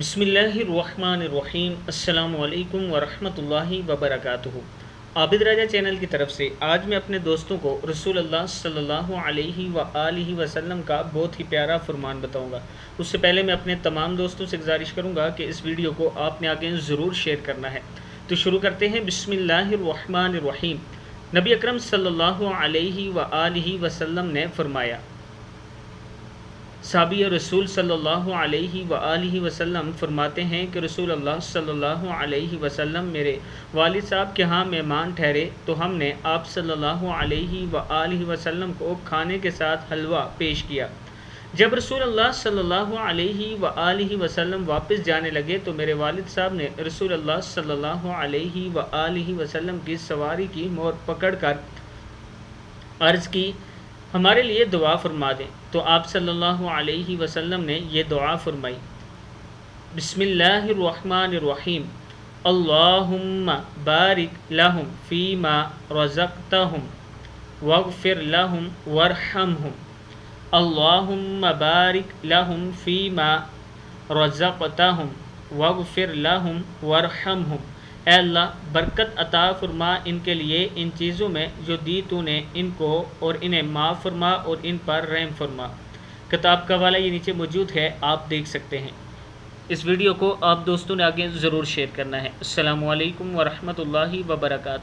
बिस्मिल्लाहिर्रहमानिर्रहीम। अस्सलामु अलैकुम वरहमतुल्लाहि वबरकातुहू। आबिद राजा चैनल की तरफ से आज मैं अपने दोस्तों को रसूल अल्लाह सल्लल्लाहु अलैहि वआलिहि वसल्लम का बहुत ही प्यारा फरमान बताऊंगा। उससे पहले मैं अपने तमाम दोस्तों से गुजारिश करूंगा कि इस वीडियो को आपने आगे ज़रूर शेयर करना है। तो शुरू करते हैं। बिस्मिल्लाहिर्रहमानिर्रहीम। नबी अकरम सल्लल्लाहु अलैहि वआलिहि वसल्लम ने फरमाया, साहबी रसूल सल्लल्लाहु अलैहि वआलिहि वसल्लम फरमाते हैं कि रसूल अल्लाह सल्लल्लाहु अलैहि वसल्लम मेरे वालिद साहब के यहाँ मेहमान ठहरे तो हमने आप सल्लल्लाहु अलैहि वआलिहि वसल्लम को खाने के साथ हलवा पेश किया। जब रसूल अल्लाह सल्लल्लाहु अलैहि वआलिहि वसल्लम वापस जाने लगे तो मेरे वालिद साहब ने रसूल अल्लाह सल्लल्लाहु अलैहि वआलिहि वसल्लम की सवारी की मोर पकड़कर अर्ज़ की, हमारे लिए दुआ फरमा दें। तो आप सल्लल्लाहु अलैहि वसल्लम ने ये दुआ फरमाई, बिस्मिल्लाहिर्रहमानिर्रहीम, अल्लाहुम्मा बारिक लहुम फ़ीमा रज़क़तहुम वग़फ़िर लहुम वरहमहुम, अल्लाहुम्मा बारिक लहुम फ़ीमा रज़क़तहुम वग़फ़िर लहुम वरहमहुम। ऐ अल्लाह बरकत अता फरमा इनके लिए इन चीज़ों में जो दी तूने इनको, और इन्हें माफ़ फरमा और इन पर रहम फरमा। किताब का हवाला ये नीचे मौजूद है, आप देख सकते हैं। इस वीडियो को आप दोस्तों ने आगे ज़रूर शेयर करना है। अस्सलामु अलैकुम वरहमतुल्लाहि वबरकातुहू।